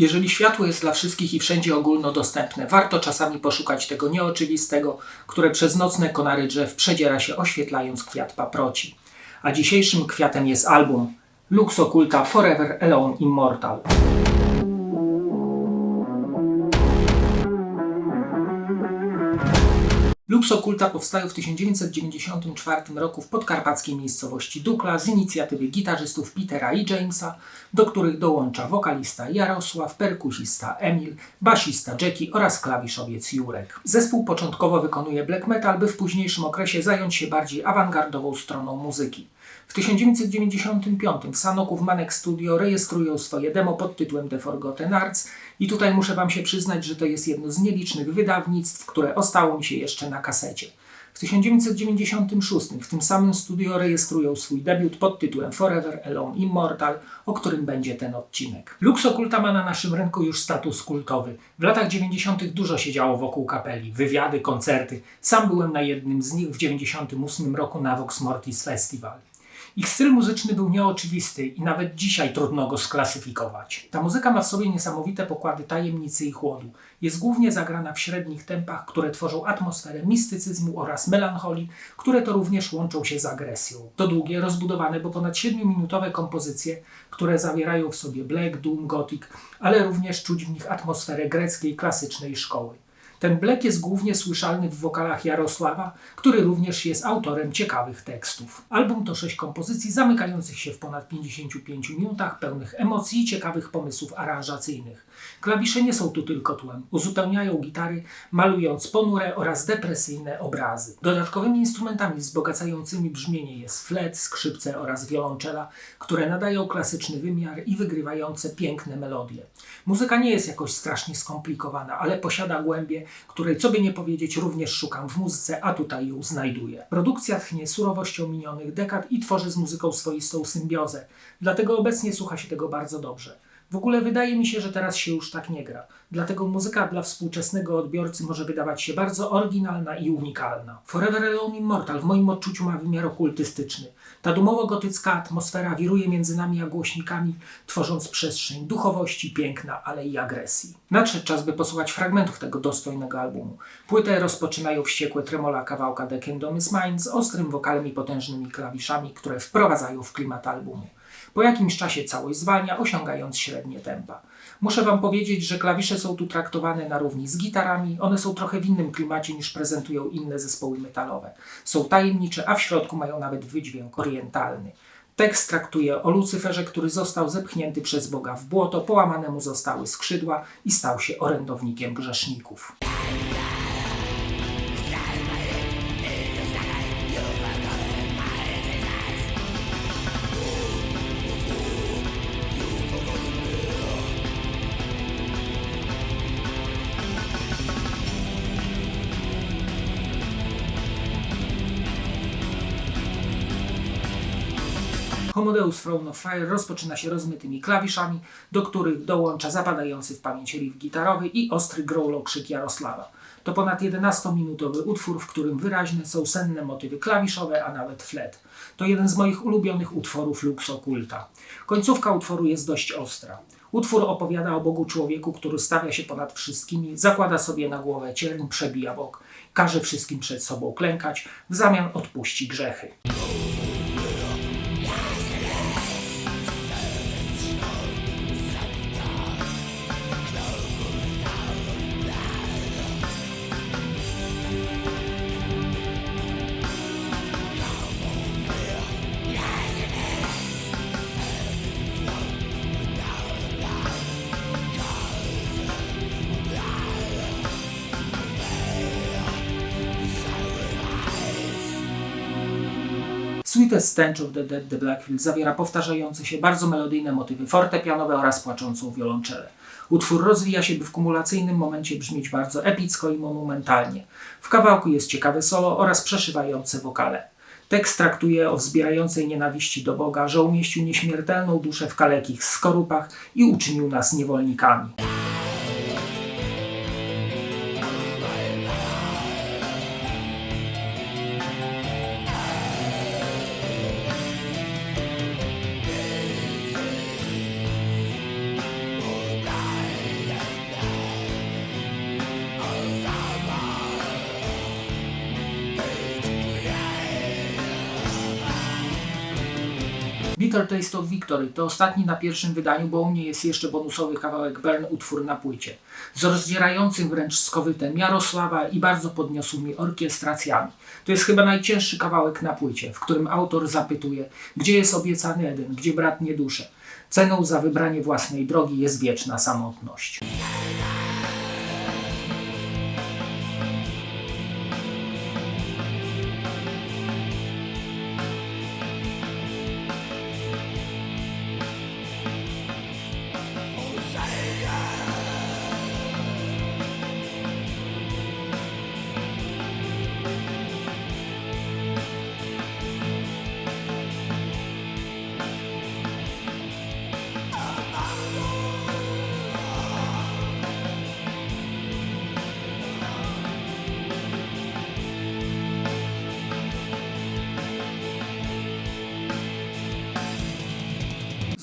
Jeżeli światło jest dla wszystkich i wszędzie ogólnodostępne, warto czasami poszukać tego nieoczywistego, które przez nocne konary drzew przedziera się, oświetlając kwiat paproci. A dzisiejszym kwiatem jest album Lux Occulta Forever Alone Immortal. Lux Occulta powstają w 1994 roku w podkarpackiej miejscowości Dukla z inicjatywy gitarzystów Petera i Jamesa, do których dołącza wokalista Jarosław, perkusista Emil, basista Jackie oraz klawiszowiec Jurek. Zespół początkowo wykonuje black metal, by w późniejszym okresie zająć się bardziej awangardową stroną muzyki. W 1995 w Sanoku w Manek Studio rejestrują swoje demo pod tytułem The Forgotten Arts i tutaj muszę wam się przyznać, że to jest jedno z nielicznych wydawnictw, które ostało mi się jeszcze na kasecie. W 1996 w tym samym studio rejestrują swój debiut pod tytułem Forever Alone Immortal, o którym będzie ten odcinek. Lux Occulta ma na naszym rynku już status kultowy. W latach 90. dużo się działo wokół kapeli, wywiady, koncerty. Sam byłem na jednym z nich w 98 roku na Vox Mortis Festival. Ich styl muzyczny był nieoczywisty i nawet dzisiaj trudno go sklasyfikować. Ta muzyka ma w sobie niesamowite pokłady tajemnicy i chłodu. Jest głównie zagrana w średnich tempach, które tworzą atmosferę mistycyzmu oraz melancholii, które to również łączą się z agresją. To długie, rozbudowane, bo ponad 7-minutowe kompozycje, które zawierają w sobie black, doom, gothic, ale również czuć w nich atmosferę greckiej klasycznej szkoły. Ten black jest głównie słyszalny w wokalach Jarosława, który również jest autorem ciekawych tekstów. Album to 6 kompozycji zamykających się w ponad 55 minutach, pełnych emocji i ciekawych pomysłów aranżacyjnych. Klawisze nie są tu tylko tłem, uzupełniają gitary, malując ponure oraz depresyjne obrazy. Dodatkowymi instrumentami wzbogacającymi brzmienie jest flet, skrzypce oraz wiolonczela, które nadają klasyczny wymiar i wygrywające piękne melodie. Muzyka nie jest jakoś strasznie skomplikowana, ale posiada głębię, której, co by nie powiedzieć, również szukam w muzyce, a tutaj ją znajduję. Produkcja tchnie surowością minionych dekad i tworzy z muzyką swoistą symbiozę, dlatego obecnie słucha się tego bardzo dobrze. W ogóle wydaje mi się, że teraz się już tak nie gra. Dlatego muzyka dla współczesnego odbiorcy może wydawać się bardzo oryginalna i unikalna. Forever Alone Immortal w moim odczuciu ma wymiar okultystyczny. Ta dumowo-gotycka atmosfera wiruje między nami a głośnikami, tworząc przestrzeń duchowości, piękna, ale i agresji. Nadszedł czas, by posłuchać fragmentów tego dostojnego albumu. Płytę rozpoczynają wściekłe tremola kawałka The Kingdom is Mine z ostrym wokalem i potężnymi klawiszami, które wprowadzają w klimat albumu. Po jakimś czasie całość zwalnia, osiągając średnie tempa. Muszę wam powiedzieć, że klawisze są tu traktowane na równi z gitarami, one są trochę w innym klimacie niż prezentują inne zespoły metalowe. Są tajemnicze, a w środku mają nawet wydźwięk orientalny. Tekst traktuje o Lucyferze, który został zepchnięty przez Boga w błoto, połamane mu zostały skrzydła i stał się orędownikiem grzeszników. Homodeus Throne of Fire rozpoczyna się rozmytymi klawiszami, do których dołącza zapadający w pamięć riff gitarowy i ostry growlokrzyk Jarosława. To ponad 11-minutowy utwór, w którym wyraźne są senne motywy klawiszowe, a nawet flet. To jeden z moich ulubionych utworów Lux Occulta. Końcówka utworu jest dość ostra. Utwór opowiada o Bogu człowieku, który stawia się ponad wszystkimi, zakłada sobie na głowę cierń, przebija bok, każe wszystkim przed sobą klękać, w zamian odpuści grzechy. Sweetest Stench of the Dead The Blackfield zawiera powtarzające się bardzo melodyjne motywy fortepianowe oraz płaczącą wiolonczelę. Utwór rozwija się, by w kumulacyjnym momencie brzmieć bardzo epicko i monumentalnie. W kawałku jest ciekawe solo oraz przeszywające wokale. Tekst traktuje o wzbierającej nienawiści do Boga, że umieścił nieśmiertelną duszę w kalekich skorupach i uczynił nas niewolnikami. Bitter Taste of Victory to ostatni na pierwszym wydaniu, bo u mnie jest jeszcze bonusowy kawałek Burn utwór na płycie. Z rozdzierającym wręcz skowytem Jarosława i bardzo podniosłymi orkiestracjami. To jest chyba najcięższy kawałek na płycie, w którym autor zapytuje, gdzie jest obiecany Eden, gdzie bratnie dusze. Ceną za wybranie własnej drogi jest wieczna samotność.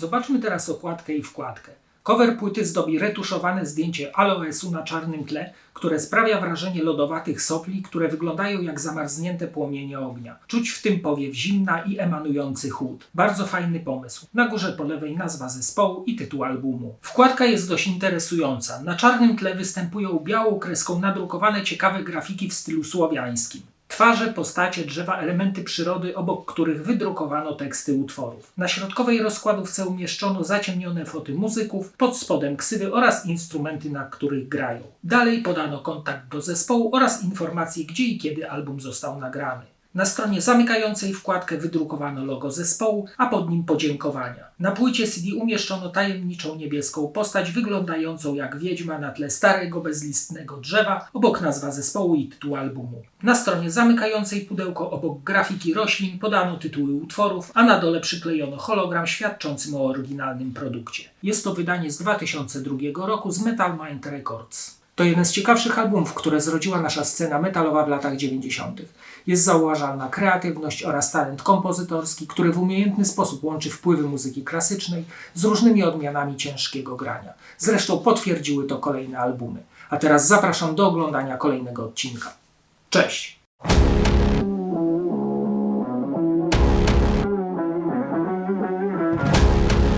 Zobaczmy teraz okładkę i wkładkę. Cover płyty zdobi retuszowane zdjęcie aloesu na czarnym tle, które sprawia wrażenie lodowatych sopli, które wyglądają jak zamarznięte płomienie ognia. Czuć w tym powiew zimna i emanujący chłód. Bardzo fajny pomysł. Na górze po lewej nazwa zespołu i tytuł albumu. Wkładka jest dość interesująca. Na czarnym tle występują białą kreską nadrukowane ciekawe grafiki w stylu słowiańskim. Twarze, postacie, drzewa, elementy przyrody, obok których wydrukowano teksty utworów. Na środkowej rozkładówce umieszczono zaciemnione foty muzyków, pod spodem ksywy oraz instrumenty, na których grają. Dalej podano kontakt do zespołu oraz informacje, gdzie i kiedy album został nagrany. Na stronie zamykającej wkładkę wydrukowano logo zespołu, a pod nim podziękowania. Na płycie CD umieszczono tajemniczą niebieską postać wyglądającą jak wiedźma na tle starego, bezlistnego drzewa, obok nazwa zespołu i tytuł albumu. Na stronie zamykającej pudełko obok grafiki roślin podano tytuły utworów, a na dole przyklejono hologram świadczącym o oryginalnym produkcie. Jest to wydanie z 2002 roku z Metal Mind Records. To jeden z ciekawszych albumów, które zrodziła nasza scena metalowa w latach 90. Jest zauważalna kreatywność oraz talent kompozytorski, który w umiejętny sposób łączy wpływy muzyki klasycznej z różnymi odmianami ciężkiego grania. Zresztą potwierdziły to kolejne albumy. A teraz zapraszam do oglądania kolejnego odcinka. Cześć!